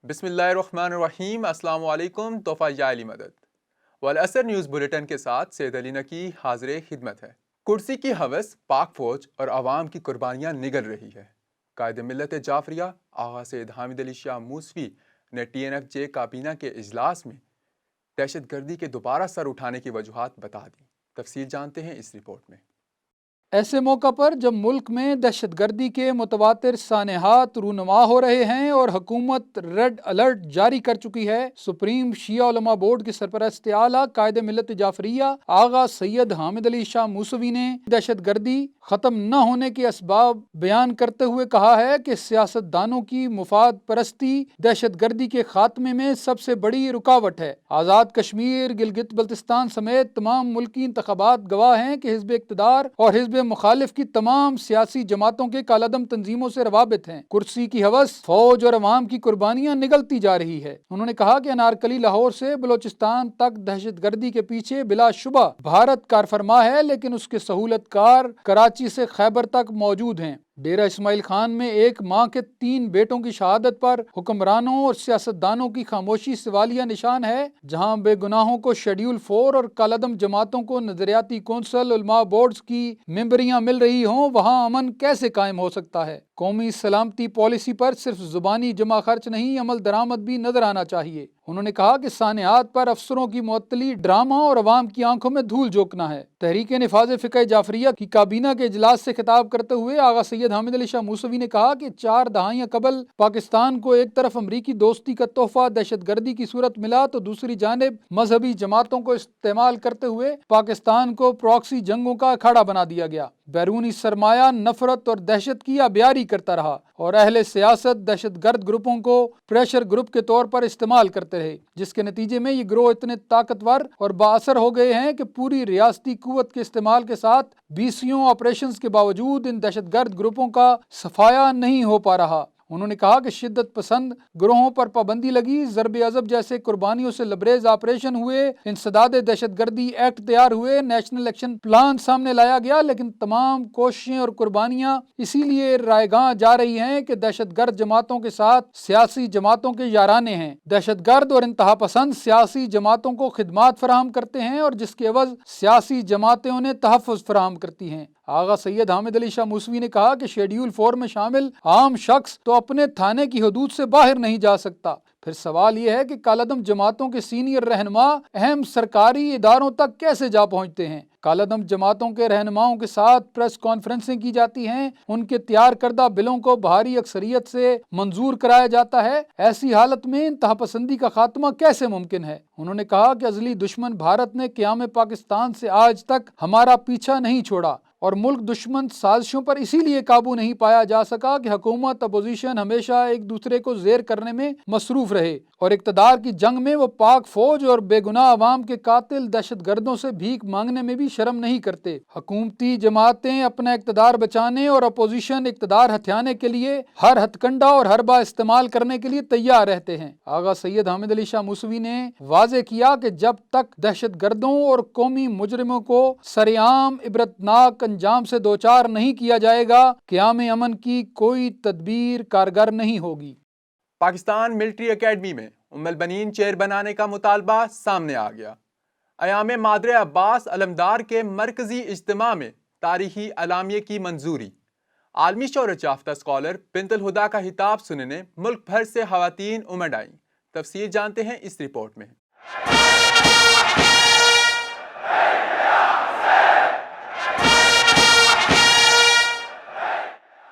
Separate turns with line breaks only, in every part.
بسم اللہ الرحمن الرحیم۔ السلام علیکم۔ تحفہ جعلی مدد والعصر نیوز بلیٹن کے ساتھ سید علی نقی حاضر خدمت ہے۔ کرسی کی ہوس، پاک فوج اور عوام کی قربانیاں نگل رہی ہے۔ قائد ملت جعفریہ آغا سید حامد علی شاہ موسوی نے TNFJ کابینہ کے اجلاس میں دہشت گردی کے دوبارہ سر اٹھانے کی وجوہات بتا دیں۔ تفصیل جانتے ہیں اس رپورٹ میں۔
ایسے موقع پر جب ملک میں دہشت گردی کے متواتر سانحات رونما ہو رہے ہیں اور حکومت ریڈ الرٹ جاری کر چکی ہے، سپریم شیعہ علماء بورڈ کے سرپرست اعلیٰ قائد ملت جعفریہ آغا سید حامد علی شاہ موسوی نے دہشت گردی ختم نہ ہونے کے اسباب بیان کرتے ہوئے کہا ہے کہ سیاست دانوں کی مفاد پرستی دہشت گردی کے خاتمے میں سب سے بڑی رکاوٹ ہے۔ آزاد کشمیر، گلگت بلتستان سمیت تمام ملکی انتخابات گواہ ہیں کہ حزب اقتدار اور حزب مخالف کی تمام سیاسی جماعتوں کے کالعدم تنظیموں سے روابط ہیں۔ کرسی کی ہوس، فوج اور عوام کی قربانیاں نگلتی جا رہی ہے۔ انہوں نے کہا کہ انارکلی لاہور سے بلوچستان تک دہشت گردی کے پیچھے بلا شبہ بھارت کار فرما ہے، لیکن اس کے سہولت کار کراچی سے خیبر تک موجود ہیں۔ ڈیرہ اسماعیل خان میں ایک ماں کے 3 بیٹوں کی شہادت پر حکمرانوں اور سیاستدانوں کی خاموشی سوالیہ نشان ہے۔ جہاں بے گناہوں کو شیڈیول 4 اور کالعدم جماعتوں کو نظریاتی کونسل علماء بورڈز کی ممبریاں مل رہی ہوں، وہاں امن کیسے قائم ہو سکتا ہے؟ قومی سلامتی پالیسی پر صرف زبانی جمع خرچ نہیں، عمل درآمد بھی نظر آنا چاہیے۔ انہوں نے کہا کہ سانحات پر افسروں کی معطلی ڈرامہ اور عوام کی آنکھوں میں دھول جھونکنا ہے۔ تحریک نفاذ فقہ جعفریہ کی کابینہ کے اجلاس سے خطاب کرتے ہوئے آغا سید حامد علی شاہ موسوی نے کہا کہ 4 دہائیاں قبل پاکستان کو ایک طرف امریکی دوستی کا تحفہ دہشت گردی کی صورت ملا تو دوسری جانب مذہبی جماعتوں کو استعمال کرتے ہوئے پاکستان کو پراکسی جنگوں کا اکھاڑا بنا دیا گیا۔ بیرونی سرمایہ نفرت اور دہشت کی آبیاری کرتا رہا اور اہل سیاست دہشت گرد گروپوں کو پریشر گروپ کے طور پر استعمال کرتے رہے، جس کے نتیجے میں یہ گروہ اتنے طاقتور اور بااثر ہو گئے ہیں کہ پوری ریاستی قوت کے استعمال کے ساتھ 20 آپریشنز کے باوجود ان دہشت گرد گروپوں کا صفایا نہیں ہو پا رہا۔ انہوں نے کہا کہ شدت پسند گروہوں پر پابندی لگی، ضرب عضب جیسے قربانیوں سے لبریز آپریشن ہوئے، انسداد دہشت گردی ایکٹ تیار ہوئے، نیشنل ایکشن پلان سامنے لایا گیا، لیکن تمام کوششیں اور قربانیاں اسی لیے رائیگاں جا رہی ہیں کہ دہشت گرد جماعتوں کے ساتھ سیاسی جماعتوں کے یارانے ہیں۔ دہشت گرد اور انتہا پسند سیاسی جماعتوں کو خدمات فراہم کرتے ہیں اور جس کے عوض سیاسی جماعتیں انہیں تحفظ فراہم کرتی ہیں۔ آغا سید حامد علی شاہ موسوی نے کہا کہ شیڈیول 4 میں شامل عام شخص تو اپنے تھانے کی حدود سے باہر نہیں جا سکتا۔ پھر سوال یہ ہے کہ کالعدم جماعتوں کے سینئر رہنما اہم سرکاری اداروں تک کیسے جا پہنچتے ہیں؟ کالعدم جماعتوں کے رہنماؤں کے ساتھ پریس کانفرنسیں کی جاتی ہیں، ان کے تیار کردہ بلوں کو بھاری اکثریت سے منظور کرایا جاتا ہے۔ ایسی حالت میں انتہا پسندی کا خاتمہ کیسے ممکن ہے؟ انہوں نے کہا کہ ازلی دشمن بھارت نے قیام پاکستان سے آج تک ہمارا پیچھا نہیں چھوڑا اور ملک دشمن سازشوں پر اسی لیے قابو نہیں پایا جا سکا کہ حکومت اپوزیشن ہمیشہ ایک دوسرے کو زیر کرنے میں مصروف رہے اور اقتدار کی جنگ میں وہ پاک فوج اور بے گناہ عوام کے قاتل دہشت گردوں سے بھیک مانگنے میں بھی شرم نہیں کرتے۔ حکومتی جماعتیں اپنا اقتدار بچانے اور اپوزیشن اقتدار ہتھیانے کے لیے ہر ہتھ کنڈا اور حربہ استعمال کرنے کے لیے تیار رہتے ہیں۔ آغا سید حامد علی شاہ موسوی نے واضح کیا کہ جب تک دہشت گردوں اور قومی مجرموں کو سرعام عبرتناک انجام سے دوچار نہیں کیا جائے گا، قیام امن کی کوئی تدبیر کارگر نہیں ہوگی۔
پاکستان ملٹری اکیڈمی میں ام البنین چیئر بنانے کا مطالبہ سامنے آ گیا۔ ایام مادر عباس علمدار کے مرکزی اجتماع میں تاریخی اعلامیے کی منظوری۔ عالمی شہرت یافتہ اسکالر بنت الہدا کا خطاب سننے ملک بھر سے خواتین امڈ آئیں۔ تفصیل جانتے ہیں اس رپورٹ میں۔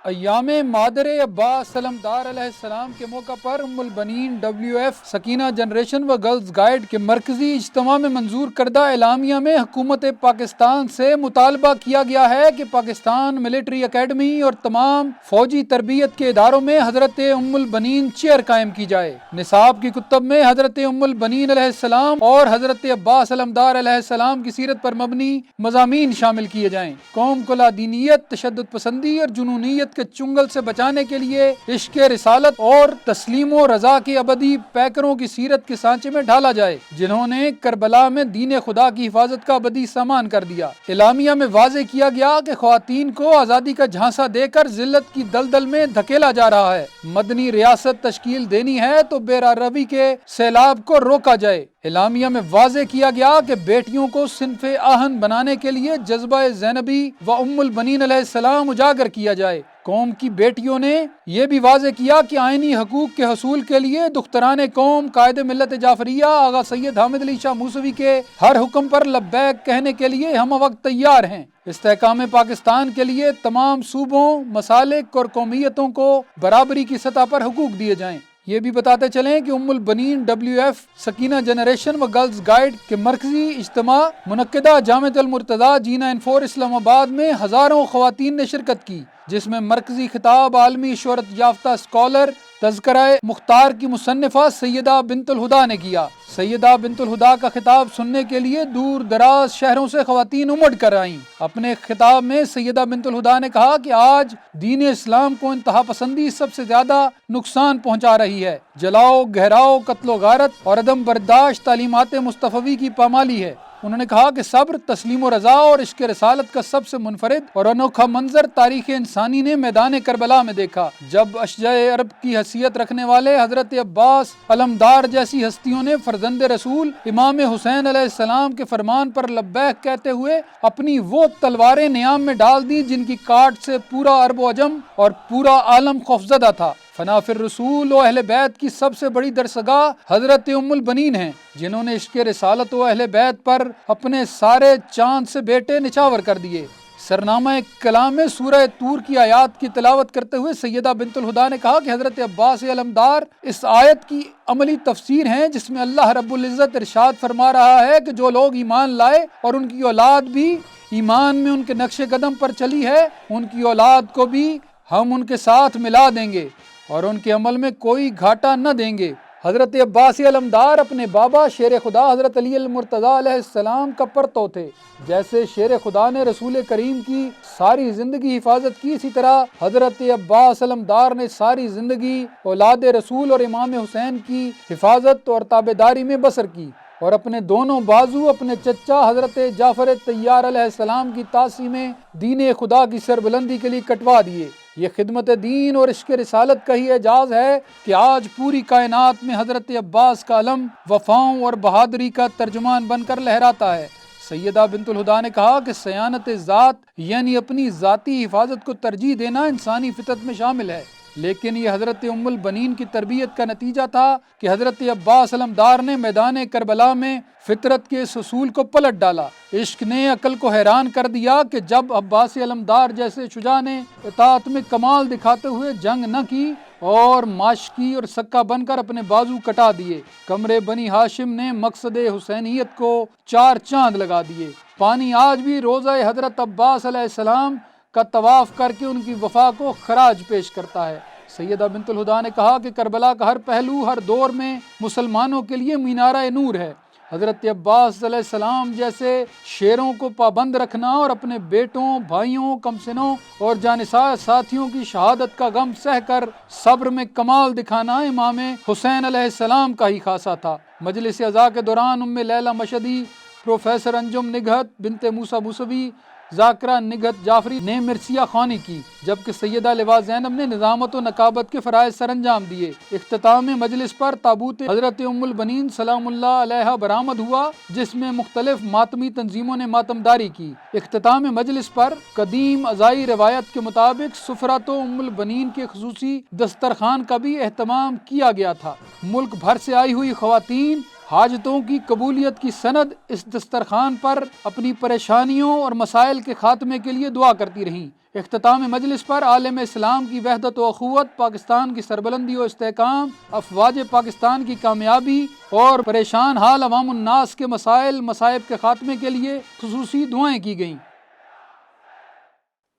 ایام مادر عباس علمدار علیہ السلام کے موقع پر ام البنین WF سکینہ جنریشن و گرلز گائیڈ کے مرکزی اجتماع میں منظور کردہ اعلامیہ میں حکومت پاکستان سے مطالبہ کیا گیا ہے کہ پاکستان ملٹری اکیڈمی اور تمام فوجی تربیت کے اداروں میں حضرت ام البنین چیئر قائم کی جائے۔ نصاب کی کتب میں حضرت ام البنین علیہ السلام اور حضرت عباس علمدار علیہ السلام کی سیرت پر مبنی مضامین شامل کیے جائیں۔ قوم کو لادینیت، تشدد پسندی اور جنونیت کے چنگل سے بچانے کے لیے عشق رسالت اور تسلیم و رضا کے ابدی پیکروں کی سیرت کے سانچے میں ڈھالا جائے، جنہوں نے کربلا میں دین خدا کی حفاظت کا ابدی سامان کر دیا۔ اعلامیہ میں واضح کیا گیا کہ خواتین کو آزادی کا جھانسا دے کر ذلت کی دلدل میں دھکیلا جا رہا ہے، مدنی ریاست تشکیل دینی ہے تو بے روی کے سیلاب کو روکا جائے۔ اعلامیہ میں واضح کیا گیا کہ بیٹیوں کو صنف آہن بنانے کے لیے جذبہ زینبی و ام البنین علیہ السلام اجاگر کیا جائے۔ قوم کی بیٹیوں نے یہ بھی واضح کیا کہ آئینی حقوق کے حصول کے لیے دختران قوم قائد ملت جعفریہ آغا سید حامد علی شاہ موسوی کے ہر حکم پر لبیک کہنے کے لیے ہم وقت تیار ہیں۔ استحکام پاکستان کے لیے تمام صوبوں، مسالک اور قومیتوں کو برابری کی سطح پر حقوق دیے جائیں۔ یہ بھی بتاتے چلیں کہ ام البنین WF سکینہ جنریشن و گرلز گائیڈ کے مرکزی اجتماع منعقدہ جامعۃ المرتضیٰ جینا انفور اسلام آباد میں ہزاروں خواتین نے شرکت کی، جس میں مرکزی خطاب عالمی شہرت یافتہ اسکالر تذکرہ مختار کی مصنفہ سیدہ بنت الہدا نے کیا۔ سیدہ بنت الہدا کا خطاب سننے کے لیے دور دراز شہروں سے خواتین امڑ کر آئیں۔ اپنے خطاب میں سیدہ بنت الہدا نے کہا کہ آج دین اسلام کو انتہا پسندی سب سے زیادہ نقصان پہنچا رہی ہے۔ جلاؤ، گہراؤ، قتل و غارت اور عدم برداشت تعلیمات مصطفی کی پامالی ہے۔ انہوں نے کہا کہ صبر، تسلیم و رضا اور عشق رسالت کا سب سے منفرد اور انوکھا منظر تاریخ انسانی نے میدان کربلا میں دیکھا، جب اشجع عرب کی حیثیت رکھنے والے حضرت عباس علمدار جیسی ہستیوں نے فرزند رسول امام حسین علیہ السلام کے فرمان پر لبیک کہتے ہوئے اپنی وہ تلواریں نیام میں ڈال دی جن کی کاٹ سے پورا عرب و عجم اور پورا عالم خوفزدہ تھا۔ فنا فی الرسول و اہل بیت کی سب سے بڑی درسگاہ حضرت ام البنین ہیں، جنہوں نے عشق رسالت و اہل بیت پر اپنے سارے چاند سے بیٹے نچھاور کر دیے۔ سرنامہ کلام میں سورہ طور کی آیات کی تلاوت کرتے ہوئے سیدہ بنت الہدا نے کہا کہ حضرت عباس علمدار اس آیت کی عملی تفسیر ہیں، جس میں اللہ رب العزت ارشاد فرما رہا ہے کہ جو لوگ ایمان لائے اور ان کی اولاد بھی ایمان میں ان کے نقش قدم پر چلی ہے، ان کی اولاد کو بھی ہم ان کے ساتھ ملا دیں گے اور ان کے عمل میں کوئی گھاٹا نہ دیں گے۔ حضرت عباس علمدار اپنے بابا شیر خدا حضرت علی المرتضیٰ علیہ السلام کا پرتو تھے۔ جیسے شیر خدا نے رسول کریم کی ساری زندگی حفاظت کی، اسی طرح حضرت عباس علمدار نے ساری زندگی اولاد رسول اور امام حسین کی حفاظت اور تابعداری میں بسر کی، اور اپنے دونوں بازو اپنے چچا حضرت جعفر طیار علیہ السلام کی تاسی میں دین خدا کی سربلندی کے لیے کٹوا دیے۔ یہ خدمت دین اور عشق رسالت کا ہی اعجاز ہے کہ آج پوری کائنات میں حضرت عباس کا علم وفاؤں اور بہادری کا ترجمان بن کر لہراتا ہے۔ سیدہ بنت الہدا نے کہا کہ سیانت ذات یعنی اپنی ذاتی حفاظت کو ترجیح دینا انسانی فطرت میں شامل ہے، لیکن یہ حضرت ام البنین کی تربیت کا نتیجہ تھا کہ حضرت عباس علمدار نے میدان کربلا میں فطرت کے اس اصول کو پلٹ ڈالا۔ عشق نے عقل کو حیران کر دیا کہ جب عباس علمدار جیسے شجاع نے اطاعت میں کمال دکھاتے ہوئے جنگ نہ کی اور ماشکی اور سکہ بن کر اپنے بازو کٹا دیے، قمر بنی ہاشم نے مقصد حسینیت کو 4 چاند لگا دیے۔ پانی آج بھی روضہ حضرت عباس علیہ السلام کا طواف کر کے ان کی وفا کو خراج پیش کرتا ہے۔ سیدہ بنت الہدا نے کہا کہ کربلا کا ہر پہلو ہر دور میں مسلمانوں کے لیے مینارہ نور ہے۔ حضرت عباس علیہ السلام جیسے شیروں کو پابند رکھنا اور اپنے بیٹوں، بھائیوں، کمسنوں اور جانثار ساتھیوں کی شہادت کا غم سہ کر صبر میں کمال دکھانا امام حسین علیہ السلام کا ہی خاصہ تھا۔ مجلس عزا کے دوران ام لیلہ مشہدی، پروفیسر انجم نگہت بنت موسیٰ موسوی، ذاکرہ نگہت جعفری نے مرثیہ خوانی کی، جبکہ سیدہ لواء زینب نے نظامت و نقابت کے فرائض سر انجام دیے۔ اختتام مجلس پر تابوت حضرت ام البنین سلام اللہ علیہا برآمد ہوا، جس میں مختلف ماتمی تنظیموں نے ماتمداری کی۔ اختتام مجلس پر قدیم ازائی روایت کے مطابق سفرۃ ام البنین کے خصوصی دسترخوان کا بھی اہتمام کیا گیا تھا۔ ملک بھر سے آئی ہوئی خواتین حاجتوں کی قبولیت کی سند اس دسترخوان پر اپنی پریشانیوں اور مسائل کے خاتمے کے لیے دعا کرتی رہیں۔ اختتام مجلس پر عالم اسلام کی وحدت و اخوت، پاکستان کی سربلندی و استحکام، افواج پاکستان کی کامیابی اور پریشان حال عوام الناس کے مسائل مصائب کے خاتمے کے لیے خصوصی دعائیں کی گئیں۔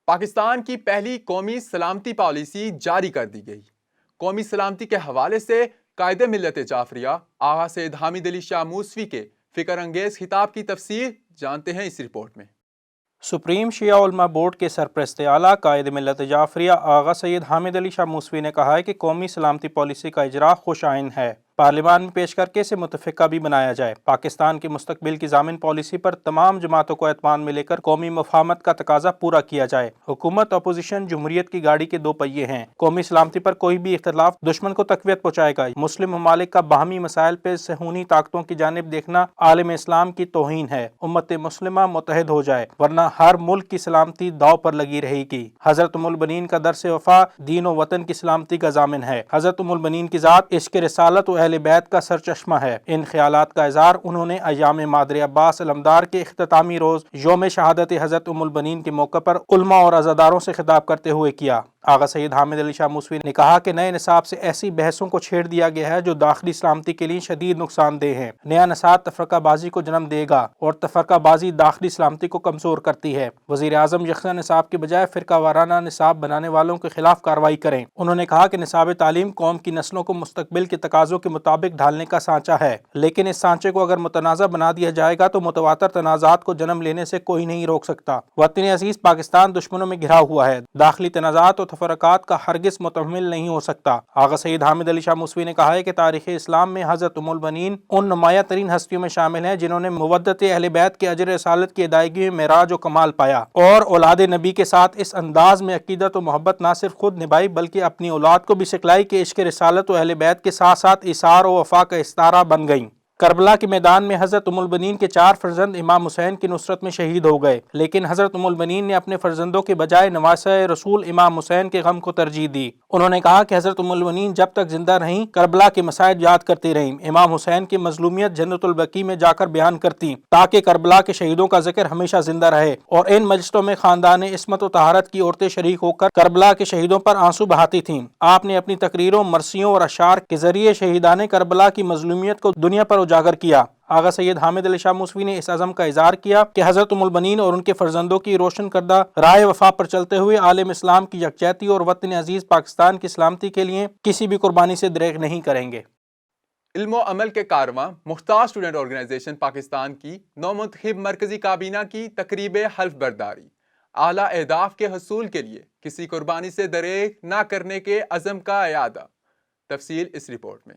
پاکستان کی پہلی قومی سلامتی پالیسی جاری کر دی گئی۔ قومی سلامتی کے حوالے سے قائد ملت جعفریہ آغا سید حامد علی شاہ موسوی کے فکر انگیز خطاب کی تفسیر جانتے ہیں اس رپورٹ میں۔
سپریم شیعہ علماء بورڈ کے سرپرست اعلیٰ قائد ملت جعفریہ آغا سید حامد علی شاہ موسوی نے کہا ہے کہ قومی سلامتی پالیسی کا اجرا خوش آئند ہے، پارلیمان میں پیش کر کے اسے متفقہ بھی بنایا جائے۔ پاکستان کے مستقبل کی ضامن پالیسی پر تمام جماعتوں کو اعتماد میں لے کر قومی مفاہمت کا تقاضا پورا کیا جائے۔ حکومت اپوزیشن جمہوریت کی گاڑی کے دو پہیے ہیں، قومی سلامتی پر کوئی بھی اختلاف دشمن کو تقویت پہنچائے گا۔ مسلم ممالک کا باہمی مسائل پہ صہیونی طاقتوں کی جانب دیکھنا عالم اسلام کی توہین ہے۔ امت مسلمہ متحد ہو جائے ورنہ ہر ملک کی سلامتی داؤ پر لگی رہے گی۔ حضرت ام المؤمنین کا درس وفا دین و وطن کی سلامتی کا ضامن ہے۔ حضرت ام المؤمنین کی ذات عشق رسالت و اہل بیت کا سرچشمہ ہے۔ ان خیالات کا اظہار انہوں نے ایام مادر عباس علمدار کے اختتامی روز یوم شہادت حضرت ام المؤمنین کے موقع پر علماء اور عزاداروں سے خطاب کرتے ہوئے کیا۔ آغا سید حامد علی شاہ موسوی نے کہا کہ نئے نصاب سے ایسی بحثوں کو چھیڑ دیا گیا ہے جو داخلی سلامتی کے لیے شدید نقصان دہ ہیں۔ نیا نصاب تفرقہ بازی کو جنم دے گا اور تفرقہ بازی داخلی سلامتی کو کمزور کرتی ہے۔ وزیر اعظم یکساں نصاب کے بجائے فرقہ وارانہ نصاب بنانے والوں کے خلاف کارروائی کریں۔ انہوں نے کہا کہ نصاب تعلیم قوم کی نسلوں کو مستقبل کے تقاضوں کے مطابق ڈھالنے کا سانچہ ہے، لیکن اس سانچے کو اگر متنازع بنا دیا جائے گا تو متواتر تنازعات کو جنم لینے سے کوئی نہیں روک سکتا۔ وطن عزیز پاکستان دشمنوں میں گھرا ہوا ہے، داخلی تنازعات اور تفرقات کا ہرگز متحمل نہیں ہو سکتا۔ آغا سید حامد علی شاہ موسوی نے کہا ہے کہ تاریخ اسلام میں حضرت ام المؤمنین ان نمایاں ترین ہستیوں میں شامل ہیں جنہوں نے مودت اہل بیت کے اجر رسالت کی ادائیگی میں معراج و کمال پایا اور اولاد نبی کے ساتھ اس انداز میں عقیدت و محبت نہ صرف خود نبھائی بلکہ اپنی اولاد کو بھی سکھلائی کہ عشق رسالت و اہل بیت کے ساتھ ساتھ ایثار و وفا کا استعارہ بن گئیں۔ کربلا کے میدان میں حضرت ام المؤمنین کے 4 فرزند امام حسین کی نصرت میں شہید ہو گئے، لیکن حضرت ام المؤمنین نے اپنے فرزندوں کے بجائے نواسہ رسول امام حسین کے غم کو ترجیح دی۔ انہوں نے کہا کہ حضرت ام المؤمنین جب تک زندہ رہیں کربلا کے مسائل یاد کرتی رہیں، امام حسین کی مظلومیت جنت البقیع میں جا کر بیان کرتی تاکہ کربلا کے شہیدوں کا ذکر ہمیشہ زندہ رہے، اور ان مجلسوں میں خاندان عصمت و طہارت کی عورتیں شریک ہو کر کربلا کے شہیدوں پر آنسو بہاتی تھیں۔ آپ نے اپنی تقریروں، مرثیوں اور اشعار کے ذریعے شہیدان کربلا کی مظلومیت کو دنیا پر اجاگر کیا۔ آغا سید حامد علی شاہ موسوی نے اس عزم کا اظہار کیا کہ حضرت ام المؤمنین اور ان کے فرزندوں کی روشن کردہ راہ وفا پر چلتے ہوئے عالم اسلام کی یکجہتی اور وطن عزیز پاکستان کی سلامتی کے لیے کسی بھی قربانی سے دریغ نہیں کریں گے۔
علم و عمل کے کارواں مختار اسٹوڈنٹ آرگنائزیشن پاکستان کی نومنتخب مرکزی کابینہ کی تقریب حلف برداری، اعلیٰ اہداف کے حصول کے لیے کسی قربانی سے دریغ نہ کرنے کے عزم کا اعادہ۔ تفصیل اس رپورٹ میں۔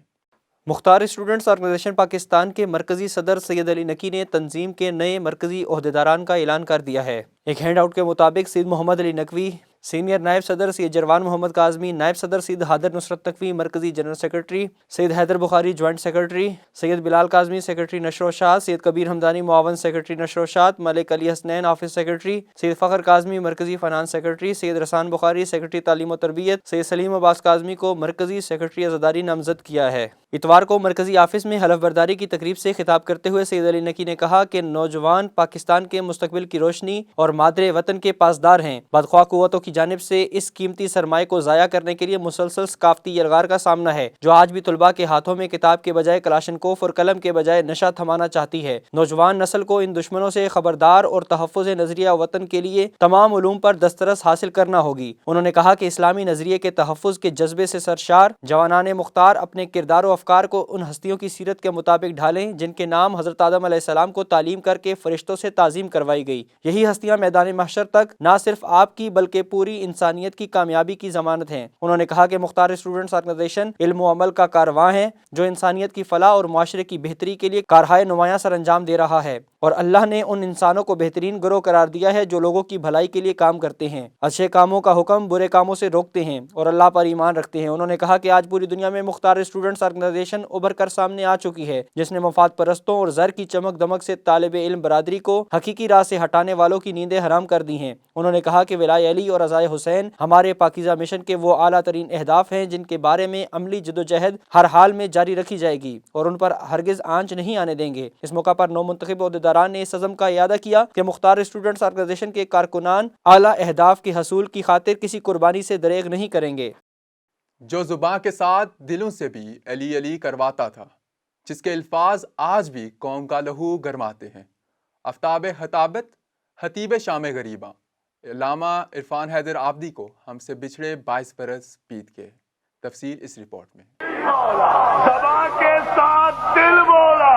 مختار اسٹوڈنٹس آرگنائزیشن پاکستان کے مرکزی صدر سید علی نقی نے تنظیم کے نئے مرکزی عہدیداران کا اعلان کر دیا ہے۔ ایک ہینڈ آؤٹ کے مطابق سید محمد علی نقوی سینئر نائب صدر، سید جروان محمد کاظمی نائب صدر، سید حادر نصرت نقوی مرکزی جنرل سیکرٹری، سید حیدر بخاری جوائنٹ سیکرٹری، سید بلال کاظمی سیکرٹری نشر و اشاعت، سید کبیر حمدانی معاون سیکرٹری نشر و اشاعت، ملک علی حسنین آفس سیکرٹری، سید فخر کاظمی مرکزی فنانس سیکرٹری، سید رسان بخاری سیکرٹری تعلیم و تربیت، سید سلیم عباس کاظمی کو مرکزی سیکرٹری عزاداری نامزد کیا ہے۔ اتوار کو مرکزی آفس میں حلف برداری کی تقریب سے خطاب کرتے ہوئے سید علی نقی نے کہا کہ نوجوان پاکستان کے مستقبل کی روشنی اور مادر وطن کے پاسدار ہیں۔ بدخواہ قوتوں کی جانب سے اس قیمتی سرمائے کو ضائع کرنے کے لیے مسلسل ثقافتی یلغار کا سامنا ہے، جو آج بھی طلباء کے ہاتھوں میں کتاب کے بجائے کلاشنکوف اور قلم کے بجائے نشہ تھمانا چاہتی ہے۔ نوجوان نسل کو ان دشمنوں سے خبردار اور تحفظ نظریہ وطن کے لیے تمام علوم پر دسترس حاصل کرنا ہوگی۔ انہوں نے کہا کہ اسلامی نظریے کے تحفظ کے جذبے سے سرشار جوانان مختار اپنے کردار و افکار کو ان ہستیوں کی سیرت کے مطابق ڈھالیں جن کے نام حضرت آدم علیہ السلام کو تعلیم کر کے فرشتوں سے تعظیم کروائی گئی۔ یہی ہستیاں میدان محشر تک نہ صرف آپ کی بلکہ پوری انسانیت کی کامیابی کی ضمانت ہیں۔ انہوں نے کہا کہ مختار اسٹوڈنٹس آرگنائزیشن علم و عمل کا کارواں ہے جو انسانیت کی فلاح اور معاشرے کی بہتری کے لیے کارہائے نمایاں سر انجام دے رہا ہے، اور اللہ نے ان انسانوں کو بہترین گروہ قرار دیا ہے جو لوگوں کی بھلائی کے لیے کام کرتے ہیں، اچھے کاموں کا حکم برے کاموں سے روکتے ہیں اور اللہ پر ایمان رکھتے ہیں۔ انہوں نے کہا کہ آج پوری دنیا میں مختار اسٹوڈنٹس آرگنائزیشن ابھر کر سامنے آ چکی ہے، جس نے مفاد پرستوں اور زر کی چمک دمک سے طالب علم برادری کو حقیقی راہ سے ہٹانے والوں کی نیندیں حرام کر دی ہیں۔ انہوں نے کہا کہ ولائے علی اور عزائے حسین ہمارے پاکیزہ مشن کے وہ اعلیٰ ترین اہداف ہیں جن کے بارے میں عملی جدوجہد ہر حال میں جاری رکھی جائے گی اور ان پر ہرگز آنچ نہیں آنے دیں گے۔ اس موقع پر نو منتخب عہدیداران نے اس عزم کا اعادہ کیا کہ مختار اسٹوڈنٹس آرگنائزیشن کے کارکنان اعلیٰ اہداف کے حصول کی خاطر کسی قربانی سے دریغ نہیں کریں گے۔
جو زباں کے ساتھ دلوں سے بھی علی علی کرواتا تھا، جس کے الفاظ آج بھی قوم کا لہو گرماتے ہیں، آفتاب خطابت خطیب شام غریباں علامہ عرفان حیدر آبادی کو ہم سے بچھڑے 22 برس بیت گئے۔ تفصیل اس رپورٹ میں۔
زباں کے ساتھ دل بولا،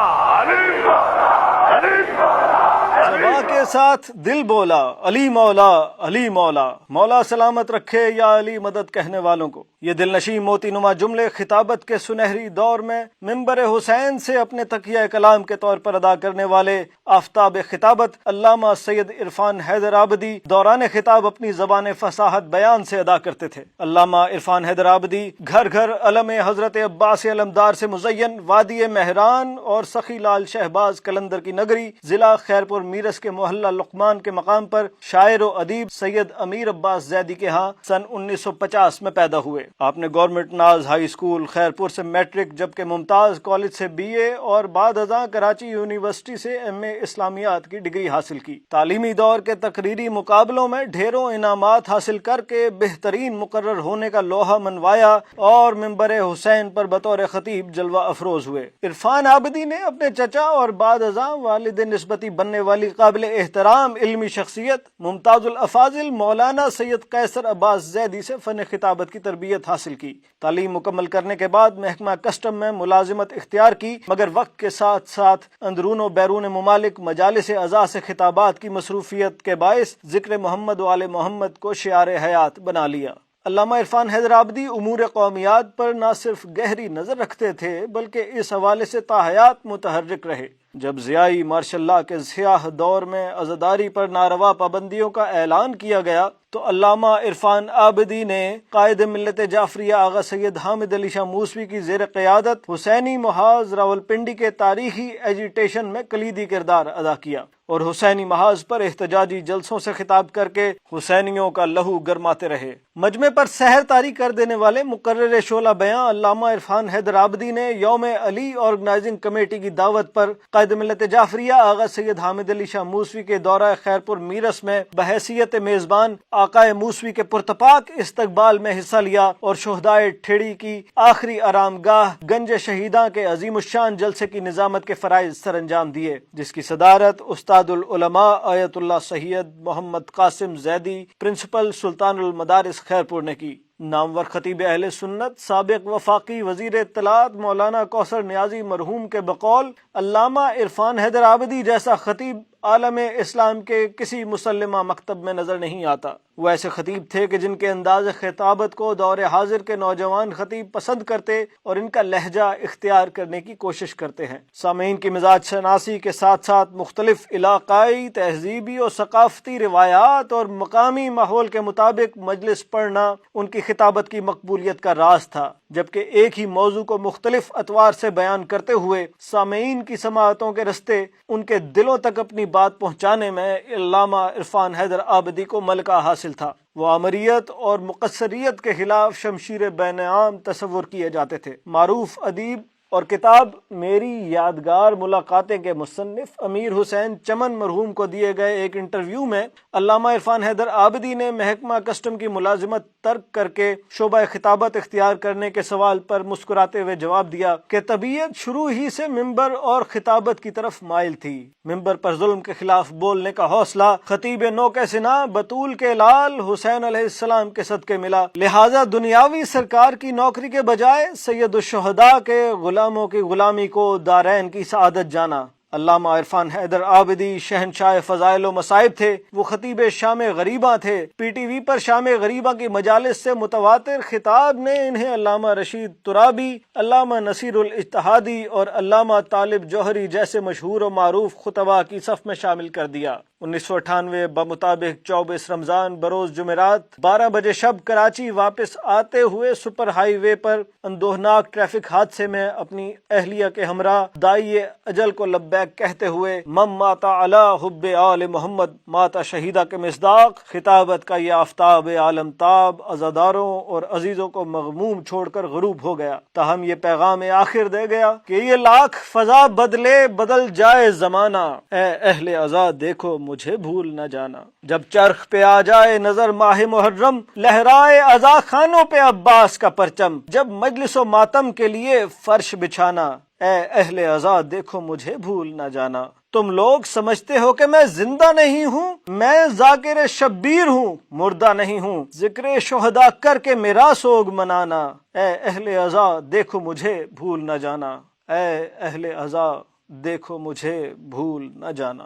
زباں
ماں کے ساتھ دل بولا علی مولا علی مولا، مولا سلامت رکھے یا علی مدد کہنے والوں کو۔ یہ دل نشیں موتی نما جملے خطابت کے سنہری دور میں منبر حسین سے اپنے تکیہ کلام کے طور پر ادا کرنے والے آفتاب خطابت علامہ سید عرفان حیدر آبدی دوران خطاب اپنی زبان فصاحت بیان سے ادا کرتے تھے۔ علامہ عرفان حیدر آبدی گھر گھر علم حضرت عباس علمدار سے مزین وادی مہران اور سخی لال شہباز کلندر کی نگری ضلع خیرپور میرس کے محلہ لقمان کے مقام پر شاعر و ادیب سید امیر عباس زیدی کے ہاں سن 1950 میں پیدا ہوئے۔ آپ نے گورنمنٹ ناز ہائی اسکول خیرپور سے میٹرک جبکہ ممتاز کالج سے BA اور بعد ازاں کراچی یونیورسٹی سے MA اسلامیات کی ڈگری حاصل کی۔ تعلیمی دور کے تقریری مقابلوں میں ڈھیروں انعامات حاصل کر کے بہترین مقرر ہونے کا لوہا منوایا اور منبر حسین پر بطور خطیب جلوہ افروز ہوئے۔ عرفان آبدی نے اپنے چچا اور بعد ازاں والد نسبتی بننے والی قابل احترام علمی شخصیت ممتاز الافاضل مولانا سید قیصر عباس زیدی سے فن خطابت کی تربیت حاصل کی۔ تعلیم مکمل کرنے کے بعد محکمہ کسٹم میں ملازمت اختیار کی، مگر وقت کے ساتھ ساتھ اندرون و بیرون ممالک مجالس اعزاز سے خطابات کی مصروفیت کے باعث ذکر محمد و آل محمد کو شعار حیات بنا لیا۔ علامہ عرفان حیدر آبدی امور قومیات پر نہ صرف گہری نظر رکھتے تھے بلکہ اس حوالے سے تاحیات متحرک رہے۔ جب ضیائی مارشل لاء کے سیاہ دور میں عزاداری پر ناروا پابندیوں کا اعلان کیا گیا تو علامہ عرفان آبدی نے قائد ملت جعفریہ آغا سید حامد علی شاہ موسوی کی زیر قیادت حسینی محاذ راولپنڈی کے تاریخی ایجیٹیشن میں کلیدی کردار ادا کیا اور حسینی محاذ پر احتجاجی جلسوں سے خطاب کر کے حسینیوں کا لہو گرماتے رہے۔ مجمع پر سحر طاری کر دینے والے مقرر شعلہ بیان علامہ عرفان حیدر آبدی نے یوم علی آرگنائزنگ کمیٹی کی دعوت پر قائد ملت جعفریہ آغا سید حامد علی شاہ موسوی کے دورہ خیرپور میرس میں بحیثیت میزبان آقا موسوی کے پرتپاک استقبال میں حصہ لیا اور شہدائے ٹھیڑی کی آخری آرام گاہ گنج شہیداں کے عظیم الشان جلسے کی نظامت کے فرائض سر انجام دیے، جس کی صدارت استاد العلماء آیت اللہ سید محمد قاسم زیدی پرنسپل سلطان المدارس خیرپور نے کی۔ نامور خطیب اہل سنت سابق وفاقی وزیر اطلاعات مولانا کوثر نیازی مرحوم کے بقول علامہ عرفان حیدر آبدی جیسا خطیب عالم اسلام کے کسی مسلمہ مکتب میں نظر نہیں آتا۔ وہ ایسے خطیب تھے کہ جن کے انداز خطابت کو دور حاضر کے نوجوان خطیب پسند کرتے اور ان کا لہجہ اختیار کرنے کی کوشش کرتے ہیں۔ سامعین کی مزاج شناسی کے ساتھ ساتھ مختلف علاقائی تہذیبی اور ثقافتی روایات اور مقامی ماحول کے مطابق مجلس پڑھنا ان کی خطابت کی مقبولیت کا راز تھا، جبکہ ایک ہی موضوع کو مختلف اطوار سے بیان کرتے ہوئے سامعین کی سماعتوں کے رستے ان کے دلوں تک اپنی بات پہنچانے میں علامہ عرفان حیدر آبدی کو ملکہ حاصل تھا۔ وہ آمریت اور مقصریت کے خلاف شمشیر بین عام تصور کیے جاتے تھے۔ معروف ادیب اور کتاب میری یادگار ملاقاتیں کے مصنف امیر حسین چمن مرحوم کو دیے گئے ایک انٹرویو میں علامہ عرفان حیدر آبدی نے محکمہ کسٹم کی ملازمت ترک کر کے شعبہ خطابت اختیار کرنے کے سوال پر مسکراتے ہوئے جواب دیا کہ طبیعت شروع ہی سے منبر اور خطابت کی طرف مائل تھی۔ منبر پر ظلم کے خلاف بولنے کا حوصلہ خطیب نو کے سنا بطول کے لال حسین علیہ السلام کے صدقے ملا، لہٰذا دنیاوی سرکار کی نوکری کے بجائے سید الشہداء کے غلاموں کی غلامی کو دارین کی سعادت جانا۔ علامہ عرفان حیدر آبدی شہنشاہ فضائل و مصائب تھے۔ وہ خطیب شام غریباں تھے۔ PTV پر شام غریباں کی مجالس سے متواتر خطاب نے انہیں علامہ رشید ترابی، علامہ نصیر الاجتہادی اور علامہ طالب جوہری جیسے مشہور و معروف خطباء کی صف میں شامل کر دیا۔ 1998 بمطابق 24 رمضان بروز جمعرات 12 بجے شب کراچی واپس آتے ہوئے سپر ہائی وے پر اندوہناک ٹریفک حادثے میں اپنی اہلیہ کے ہمراہ داعی اجل کو لبیک کہتے ہوئے مم ماتا علی حب آل محمد ماتا شہیدہ کے مصداق خطابت کا یہ آفتاب عالم تاب عزاداروں اور عزیزوں کو مغموم چھوڑ کر غروب ہو گیا، تاہم یہ پیغام آخر دے گیا کہ یہ لاکھ فضا بدلے بدل جائے زمانہ، اے اہل عزا دیکھو مجھے بھول نہ جانا، جب چرخ پہ آ جائے نظر ماہ محرم لہرائے عزا خانوں پہ عباس کا پرچم، جب مجلس و ماتم کے لیے فرش بچھانا، اے اہل عزا دیکھو مجھے بھول نہ جانا۔ تم لوگ سمجھتے ہو کہ میں زندہ نہیں ہوں، میں ذاکر شبیر ہوں، مردہ نہیں ہوں، ذکر شہداء کر کے میرا سوگ منانا، اے اہل عزا دیکھو مجھے بھول نہ جانا، اے اہل عزا دیکھو مجھے بھول نہ جانا۔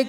1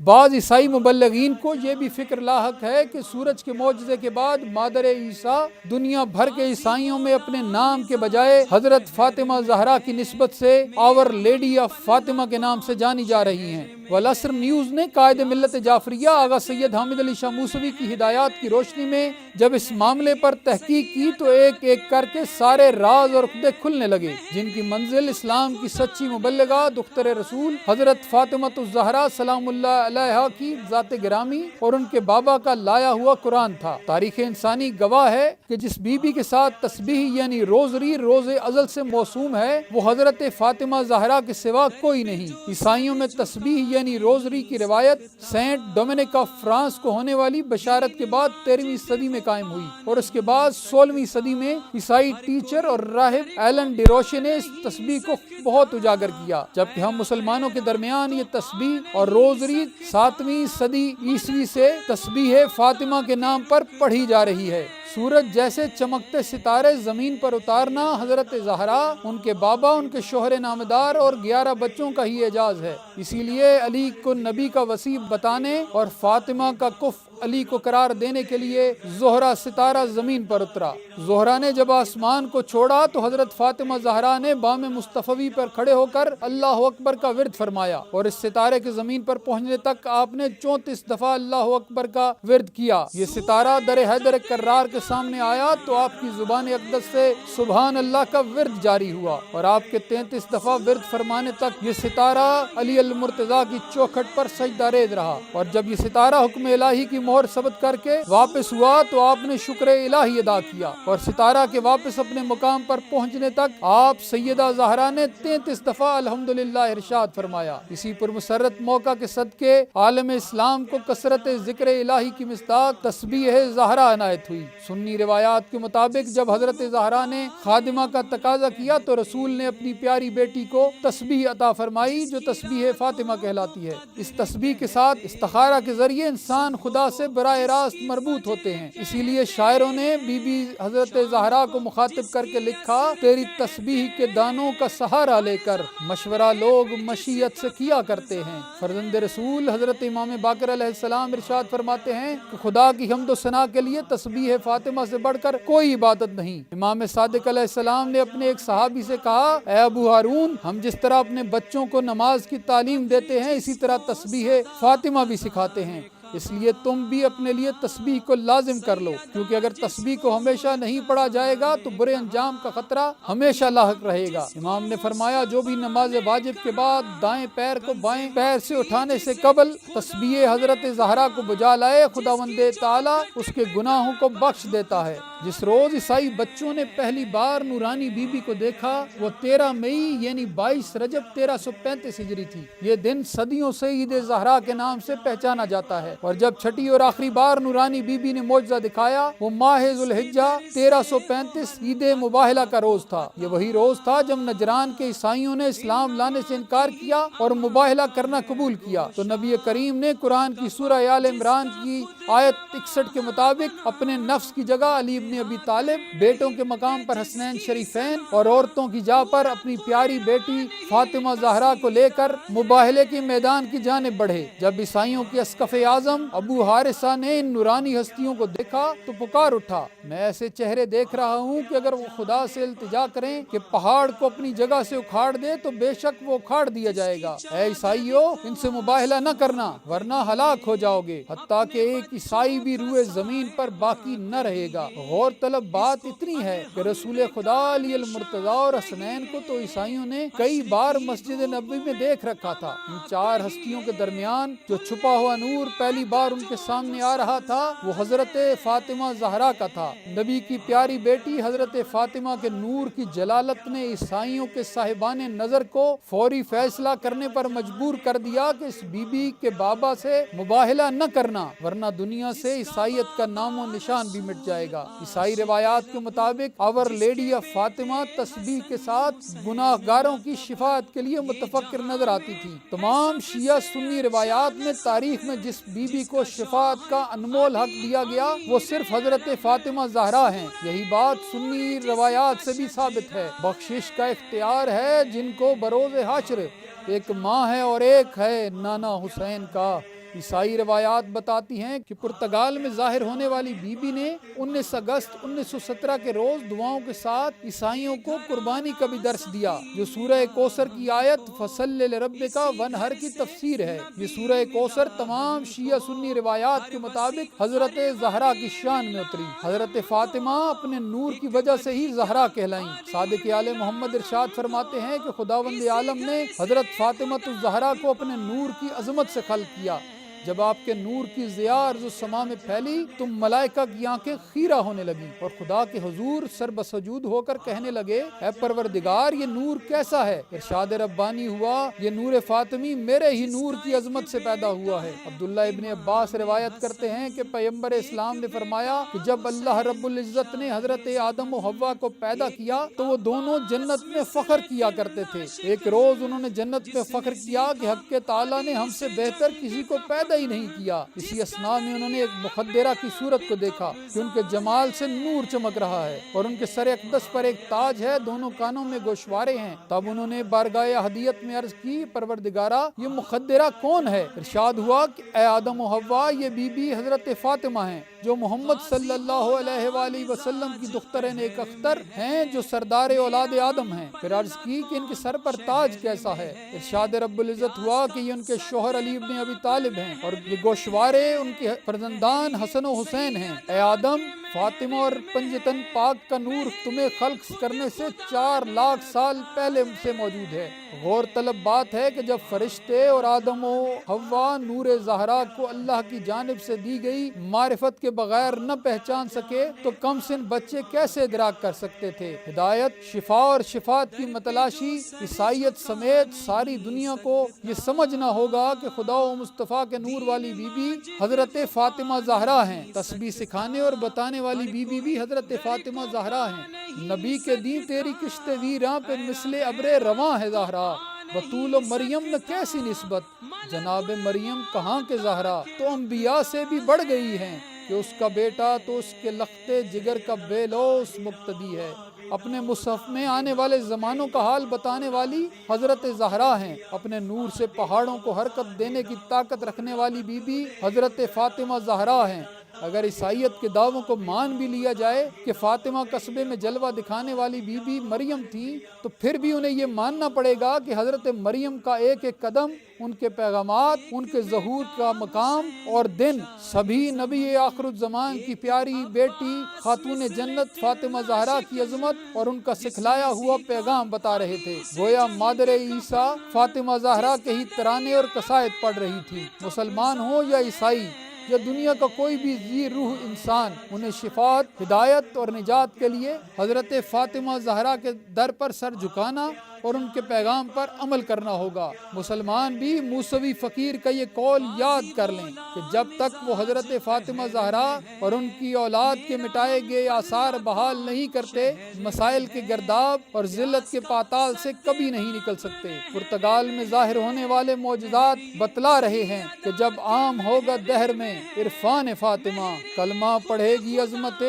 بعض عیسائی مبلغین کو یہ بھی فکر لاحق ہے کہ سورج کے معجزے کے بعد مادر عیسیٰ دنیا بھر کے عیسائیوں میں اپنے نام کے بجائے حضرت فاطمہ زہرا کی نسبت سے آور لیڈی آف فاطمہ کے نام سے جانی جا رہی ہیں۔ والعصر نیوز نے قائد ملت جعفریہ آغا سید حامد علی شاہ موسوی کی ہدایات کی روشنی میں جب اس معاملے پر تحقیق کی تو ایک ایک کر کے سارے راز اور عقدے کھلنے لگے، جن کی منزل اسلام کی سچی مبلغہ دختر رسول حضرت فاطمہ الزہرا سلام اللہ علیہا کی ذات گرامی اور ان کے بابا کا لایا ہوا قرآن تھا۔ تاریخ انسانی گواہ ہے کہ جس بی بی کے ساتھ تسبیح یعنی روزری روز ازل سے موسوم ہے وہ حضرت فاطمہ زہرا کے سوا کوئی نہیں۔ عیسائیوں میں تسبیح یعنی روزری کی روایت سینٹ ڈومینک آف فرانس کو ہونے والی بشارت کے بعد 13ویں صدی میں قائم ہوئی اور اس کے بعد 16ویں صدی میں عیسائی ٹیچر اور راہب ایلن ڈیروشے نے اس تسبیح کو بہت اجاگر کیا، جبکہ ہم مسلمانوں کے درمیان یہ تسبیح اور روزری 7ویں صدی عیسوی سے تسبیح فاطمہ کے نام پر پڑھی جا رہی ہے۔ سورج جیسے چمکتے ستارے زمین پر اتارنا حضرت زہرا، ان کے بابا، ان کے شوہر نامدار اور 11 بچوں کا ہی اعجاز ہے۔ اسی لیے علی کو نبی کا وسیع بتانے اور فاطمہ کا کف علی کو قرار دینے کے لیے زہرا ستارہ زمین پر اترا۔ زہرا نے جب آسمان کو چھوڑا تو حضرت فاطمہ زہرا نے بام مصطفی پر کھڑے ہو کر اللہ اکبر کا ورد فرمایا اور اس ستارے کے زمین پر پہنچنے تک آپ نے 34 دفعہ اللہ اکبر کا ورد کیا۔ یہ ستارہ در حیدر کرار کے سامنے آیا تو آپ کی زبان اقدس سے سبحان اللہ کا ورد جاری ہوا اور آپ کے 33 دفعہ ورد فرمانے تک یہ ستارہ علی المرتضیٰ کی چوکھٹ پر سجدہ ریز رہا، اور جب یہ ستارہ حکم الہی کی مہر ثبت کر کے واپس ہوا تو آپ نے شکر الہی ادا کیا اور ستارہ کے واپس اپنے مقام پر پہنچنے تک آپ سیدہ زہرا نے 33 دفعہ الحمدللہ ارشاد فرمایا۔ اسی پرمسرت موقع کے صدقے عالم اسلام کو کثرت ذکر الہی کی مصداق تسبیح زہرا عنایت ہوئی۔ سنی روایات کے مطابق جب حضرت زہرا نے خادمہ کا تقاضا کیا تو رسول نے اپنی پیاری بیٹی کو تسبیح عطا فرمائی جو تسبیح فاطمہ کہلاتی ہے۔ اس تسبیح کے ساتھ استخارہ کے ذریعے انسان خدا سے براہ راست مربوط ہوتے ہیں، اسی لیے شاعروں نے بی بی حضرت زہرا کو مخاطب کر کے لکھا، تیری تسبیح کے دانوں کا سہارا لے کر مشورہ لوگ مشیت سے کیا کرتے ہیں۔ فرزند رسول حضرت امام باقر علیہ السلام ارشاد فرماتے ہیں کہ خدا کی حمد و ثنا کے لیے تسبیح فاطمہ سے بڑھ کر کوئی عبادت نہیں۔ امام صادق علیہ السلام نے اپنے ایک صحابی سے کہا، اے ابو ہارون، ہم جس طرح اپنے بچوں کو نماز کی تعلیم دیتے ہیں اسی طرح تسبیح فاطمہ بھی سکھاتے ہیں، اس لیے تم بھی اپنے لیے تسبیح کو لازم کر لو، کیونکہ اگر تسبیح کو ہمیشہ نہیں پڑھا جائے گا تو برے انجام کا خطرہ ہمیشہ لاحق رہے گا۔ امام نے فرمایا، جو بھی نماز واجب کے بعد دائیں پیر کو بائیں پیر سے اٹھانے سے قبل تسبیح حضرت زہرا کو بجا لائے خداوند تعالی اس کے گناہوں کو بخش دیتا ہے۔ جس روز عیسائی بچوں نے پہلی بار نورانی بی بی کو دیکھا وہ 13 مئی یعنی 22 رجب 1335 ہجری تھی۔ یہ دن صدیوں سے عید زہرا کے نام سے پہچانا جاتا ہے، اور جب چھٹی اور آخری بار نورانی بی بی نے معجزہ دکھایا وہ ماہ ذوالحجہ 1335 عید مباہلہ کا روز تھا۔ یہ وہی روز تھا جب نجران کے عیسائیوں نے اسلام لانے سے انکار کیا اور مباہلہ کرنا قبول کیا، تو نبی کریم نے قرآن کی سورہ آل عمران کی آیت 61 کے مطابق اپنے نفس کی جگہ علی ابن ابی طالب، بیٹوں کے مقام پر حسنین شریفین اور عورتوں کی جا پر اپنی پیاری بیٹی فاطمہ زہرا کو لے کر مباہلے کے میدان کی جانب بڑھے۔ جب عیسائیوں کے اسقف اعظم ابو حارثہ نے ان نورانی ہستیوں کو دیکھا تو پکار اٹھا، میں ایسے چہرے دیکھ رہا ہوں کہ اگر وہ خدا سے التجا کریں کہ پہاڑ کو اپنی جگہ سے اکھاڑ دے تو بے شک وہ اکھاڑ دیا جائے گا۔ اے عیسائیوں، ان سے مباہلہ نہ کرنا ورنہ ہلاک ہو جاؤ گے، حتیٰ کہ ایک عیسائی بھی روئے زمین پر باقی نہ رہے گا۔ غور طلب بات اتنی ہے کہ رسول خدا علی المرتضیٰ اور حسنین کو تو عیسائیوں نے کئی بار مسجد نبوی میں دیکھ رکھا تھا۔ ان چار ہستیوں کے درمیان جو چھپا ہوا نور پہلی بار ان کے سامنے آ رہا تھا وہ حضرت فاطمہ زہرا کا تھا۔ نبی کی پیاری بیٹی حضرت فاطمہ کے نور کی جلالت نے عیسائیوں کے صاحبان نظر کو فوری فیصلہ کرنے پر مجبور کر دیا کہ اس بی بی کے بابا سے مباہلہ نہ کرنا ورنہ دنیا سے عیسائیت کا نام و نشان بھی مٹ جائے گا۔ عیسائی روایات کے مطابق آور لیڈی آف فاطمہ تسبیح کے ساتھ گناہ گاروں کی شفاعت کے لیے متفکر نظر آتی تھی۔ تمام شیعہ سنی روایات میں تاریخ میں جس بی بی کو شفاعت کا انمول حق دیا گیا وہ صرف حضرت فاطمہ زہرا ہیں۔ یہی بات سنی روایات سے بھی ثابت ہے۔ بخشش کا اختیار ہے جن کو بروز حشر ایک ماں ہے اور ایک ہے نانا حسین کا عیسائی روایات بتاتی ہیں کہ پرتگال میں ظاہر ہونے والی بی بی نے 19 اگست 1917 کے روز دعاؤں کے ساتھ عیسائیوں کو قربانی کا بھی درس دیا، جو سورہ کوثر کی آیت فصل لربک ونہر کی تفسیر ہے۔ یہ سورہ کوثر تمام شیعہ سنی روایات کے مطابق حضرت زہرا کی شان میں اتری۔ حضرت فاطمہ اپنے نور کی وجہ سے ہی زہرا کہلائیں۔ صادق آل محمد ارشاد فرماتے ہیں کہ خداوند عالم نے حضرت فاطمہ الزہرا کو اپنے نور کی عظمت سے خلق کیا۔ جب آپ کے نور کی ضیاء ارض و سما میں پھیلی تو ملائکہ کی آنکھیں خیرہ ہونے لگیں اور خدا کے حضور سر بسجود ہو کر کہنے لگے، اے پروردگار یہ نور کیسا ہے؟ ارشاد ربانی ہوا، یہ نور فاطمی میرے ہی نور کی عظمت سے پیدا ہوا ہے۔ عبداللہ ابن عباس روایت کرتے ہیں کہ پیغمبر اسلام نے فرمایا کہ جب اللہ رب العزت نے حضرت آدم و حوا کو پیدا کیا تو وہ دونوں جنت میں فخر کیا کرتے تھے۔ ایک روز انہوں نے جنت میں فخر کیا کہ حق تعالیٰ نے ہم سے بہتر کسی کو پیدا ہی نہیں کیا۔ اسی اثناء میں انہوں نے ایک مخدرہ کی صورت کو دیکھا کہ ان کے جمال سے نور چمک رہا ہے اور ان کے سر اقدس پر ایک تاج ہے، دونوں کانوں میں گوشوارے ہیں۔ تب انہوں نے بارگاہ احدیت میں عرض کی، پروردگارا یہ مخدرہ کون ہے؟ ارشاد ہوا کہ اے آدم و حوا، یہ بی بی حضرت فاطمہ ہیں جو محمد صلی اللہ علیہ وآلہ وسلم کی دختر نیک اختر ہیں، جو سردار اولاد آدم ہیں۔ پھر عرض کی کہ ان کے سر پر تاج کیسا ہے؟ ارشاد رب العزت ہوا کہ یہ ان کے شوہر علی ابن ابی طالب ہیں اور یہ گوشوارے ان کے فرزندان حسن و حسین ہیں۔ اے آدم، فاطمہ اور پنجتن پاک کا نور تمہیں خلق کرنے سے 4 لاکھ سال پہلے سے موجود ہے۔ غور طلب بات ہے کہ جب فرشتے اور آدم و حوا نور زہرا کو اللہ کی جانب سے دی گئی معرفت کے بغیر نہ پہچان سکے تو کم سن بچے کیسے ادراک کر سکتے تھے؟ ہدایت، شفا اور شفاعت کی متلاشی عیسائیت سمیت ساری دنیا کو یہ سمجھنا ہوگا کہ خدا و مصطفیٰ کے نور والی بی بی حضرت فاطمہ زہرا ہیں۔ تسبیح سکھانے اور بتانے والی بی بی بھی حضرت فاطمہ زہرا ہیں۔ نبی کے دین تیری کشت ویراں پہ مثل ابر رواں ہے زہرا، بطول و مریم میں کیسی نسبت، جناب مریم کہاں کے زہرا، تو انبیاء سے بھی بڑھ گئی ہیں کہ اس کا بیٹا تو اس کے لختے جگر کا بے لوث مقتدی ہے۔ اپنے مصحف میں آنے والے زمانوں کا حال بتانے والی حضرت زہرا ہیں۔ اپنے نور سے پہاڑوں کو حرکت دینے کی طاقت رکھنے والی بی بی حضرت فاطمہ زہرا ہیں۔ اگر عیسائیت کے دعووں کو مان بھی لیا جائے کہ فاطمہ قصبے میں جلوہ دکھانے والی بی بی مریم تھی، تو پھر بھی انہیں یہ ماننا پڑے گا کہ حضرت مریم کا ایک ایک قدم، ان کے پیغامات، ان کے ظہور کا مقام اور دن سبھی نبی آخر الزمان کی پیاری بیٹی خاتون جنت فاطمہ زہرا کی عظمت اور ان کا سکھلایا ہوا پیغام بتا رہے تھے۔ گویا مادر عیسیٰ فاطمہ زہرا کے ہی ترانے اور قصائد پڑھ رہی تھی۔ مسلمان ہو یا عیسائی یا دنیا کا کوئی بھی ذی روح انسان، انہیں شفاعت، ہدایت اور نجات کے لیے حضرت فاطمہ زہرا کے در پر سر جھکانا اور ان کے پیغام پر عمل کرنا ہوگا۔ مسلمان بھی موسوی فقیر کا یہ قول یاد کر لیں کہ جب تک وہ حضرت فاطمہ زہرا اور ان کی اولاد کے مٹائے گئے آثار بحال نہیں کرتے، مسائل کے گرداب اور ذلت کے پاتال سے کبھی نہیں نکل سکتے۔ پرتگال میں ظاہر ہونے والے معجزات بتلا رہے ہیں کہ جب عام ہوگا دہر میں عرفان فاطمہ، کلمہ پڑھے گی عظمت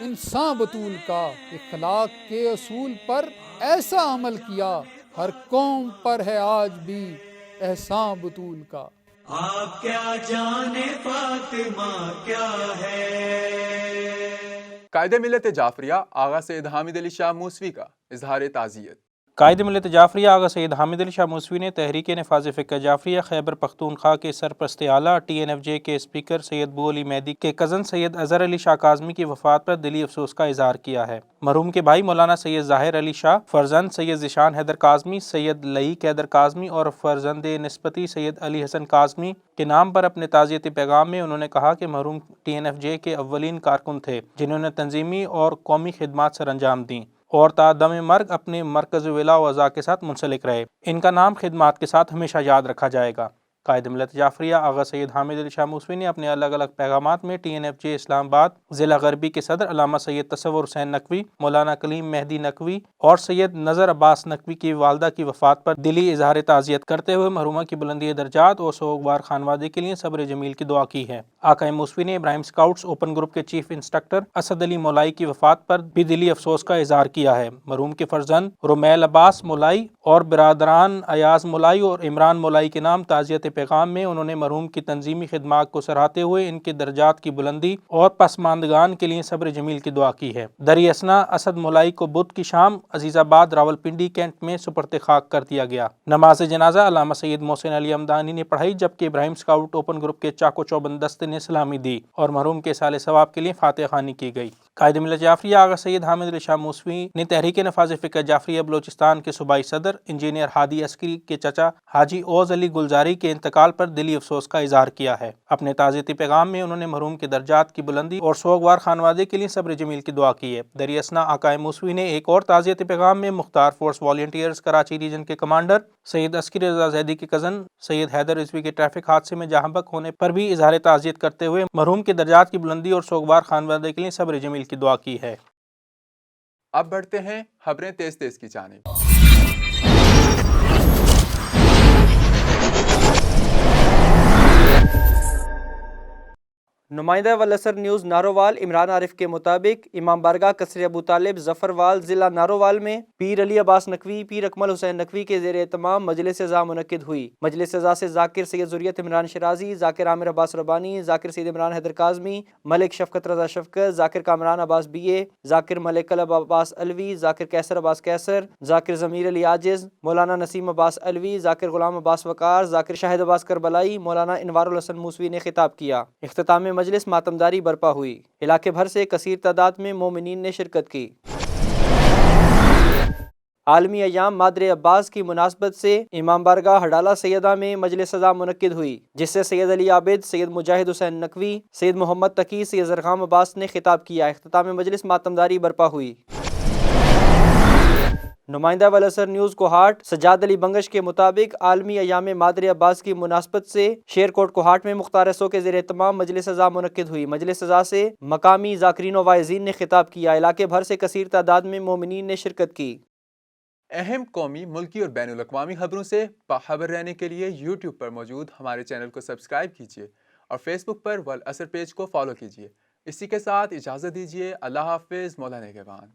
انسان بطول کا، اخلاق کے اصول پر ایسا عمل کیا، ہر قوم پر ہے آج بھی احسان بطول کا۔
آپ کیا جانے فاطمہ کیا ہے۔
قائد ملت جعفریہ آغا سید حامد علی شاہ موسوی کا اظہار تعزیت۔
قائد ملت جعفریہ آغا سید حامد علی شاہ موسوی نے تحریک نفاذ فقہ جعفریہ خیبر پختونخوا کے سرپرست اعلیٰ TNFJ کے اسپیکر سید بو علی مہدی کے کزن سید اظہر علی شاہ کاظمی کی وفات پر دلی افسوس کا اظہار کیا ہے۔ مرحوم کے بھائی مولانا سید ظاہر علی شاہ، فرزند سید ذیشان حیدر کاظمی، سید لعیق حیدر کاظمی اور فرزند نسبتی سید علی حسن کاظمی کے نام پر اپنے تعزیتی پیغام میں انہوں نے کہا کہ مرحوم TNFJ کے اولین کارکن تھے جنہوں نے تنظیمی اور قومی خدمات سر انجام دیں اور تا دم مرگ اپنے مرکز ولا و اعضاء کے ساتھ منسلک رہے۔ ان کا نام خدمات کے ساتھ ہمیشہ یاد رکھا جائے گا۔ قائد ملت جعفریہ آغا سید حامد علی شاہ موسوی نے اپنے الگ الگ پیغامات میں TNFJ اسلام آباد ضلع غربی کے صدر علامہ سید تصور حسین نقوی، مولانا کلیم مہدی نقوی اور سید نظر عباس نقوی کی والدہ کی وفات پر دلی اظہار تعزیت کرتے ہوئے مرحومہ کی بلندی درجات اور سوگوار خانوادے کے لیے صبر جمیل کی دعا کی ہے۔ آقا موسوی نے ابراہیم اسکاؤٹس اوپن گروپ کے چیف انسٹرکٹر اسد علی مولائی کی وفات پر بھی دلی افسوس کا اظہار کیا ہے۔ مرحوم کے فرزند رومیل عباس مولائی اور برادران ایاز مولائی اور عمران مولائی کے نام تعزیت پیغام میں انہوں نے مرحوم کی تنظیمی خدمات کو سراہتے ہوئے ان کے درجات کی بلندی اور پسماندگان کے لیے صبر جمیل کی دعا کی ہے۔ دری اسنا اسد مولائی کو بدھ کی شام عزیز آباد راولپنڈی کینٹ میں سپرد خاک کر دیا گیا۔ نماز جنازہ علامہ سید محسن علی ہمدانی نے پڑھائی، جبکہ ابراہیم اسکاؤٹ اوپن گروپ کے چاکو چوبند دستے نے سلامی دی اور مرحوم کے سال ثواب کے لیے فاتحہ خوانی کی گئی۔ قائد ملت جعفریہ آغا سید حامد علی شاہ موسوی نے تحریک نفاذ فقہ جعفریہ بلوچستان کے صوبائی صدر انجینئر ہادی عسکری کے چچا حاجی اوز علی گلزاری کے انتقال پر دلی افسوس کا اظہار کیا ہے۔ اپنے تعزیتی پیغام میں انہوں نے مرحوم کے درجات کی بلندی اور سوگوار خانوادے کے لیے صبر جمیل کی دعا کی ہے۔ دری اسنا آقائے موسوی نے ایک اور تعزیتی پیغام میں مختار فورس والنٹیئرز کراچی ریجن کے کمانڈر سید عسکری رضا زیدی کے کزن سید حیدر رضوی کے ٹریفک حادثے میں جاں بحق ہونے پر بھی اظہار تعزیت کرتے ہوئے مرحوم کے درجات کی بلندی اور سوگوار خانوادے کے لیے صبر جمیل کی دعا کی ہے۔
اب بڑھتے ہیں خبریں تیز تیز کی جانب۔
نمائندہ والاسر نیوز نارووال عمران عارف کے مطابق امام بارگاہ قصر ابو طالب ظفروال ضلع نارووال میں پیر علی عباس نقوی، پیر اکمل حسین نقوی کے زیر اہتمام مجلس عزا منعقد ہوئی۔ مجلس عزا سے ذاکر سید ذریت عمران شرازی، ذاکر عامر عباس ربانی، ذاکر سید عمران حیدر کاظمی، ملک شفقت رضا شفقت، ذاکر کامران عباس بی اے، ذاکر ملک قلب عباس الوی، ذاکر کیسر عباس کیسر، ذاکر ضمیر علی عاجز، مولانا نسیم عباس الوی، ذاکر غلام عباس وقار، ذاکر شاہد عباس کربلائی، مولانا انوار الحسن موسوی نے خطاب کیا۔ اختتام میں مجلس ماتمداری برپا ہوئی۔ علاقے بھر سے کثیر تعداد میں مومنین نے شرکت کی۔ عالمی ایام مادر عباس کی مناسبت سے امام بارگاہ ہڈالہ سیدہ میں مجلس عزا منعقد ہوئی، جس سے سید علی عابد، سید مجاہد حسین نقوی، سید محمد تقی، سید زرخام عباس نے خطاب کیا۔ اختتام مجلس ماتمداری برپا ہوئی۔ نمائندہ والاسر نیوز کوہاٹ سجاد علی بنگش کے مطابق عالمی ایام مادر عباس کی مناسبت سے شیرکوٹ کوہاٹ میں مختار اسو کے زیر اہتمام مجلس عزا منعقد ہوئی۔ مجلس عزا سے مقامی ذاکرین و واعظین نے خطاب کیا۔ علاقے بھر سے کثیر تعداد میں مومنین نے شرکت کی۔
اہم قومی، ملکی اور بین الاقوامی خبروں سے باخبر رہنے کے لیے یوٹیوب پر موجود ہمارے چینل کو سبسکرائب کیجیے اور فیس بک پر والاسر پیج کو فالو کیجیے۔ اسی کے ساتھ اجازت دیجیے۔ اللہ حافظ۔ مولا نگہبان۔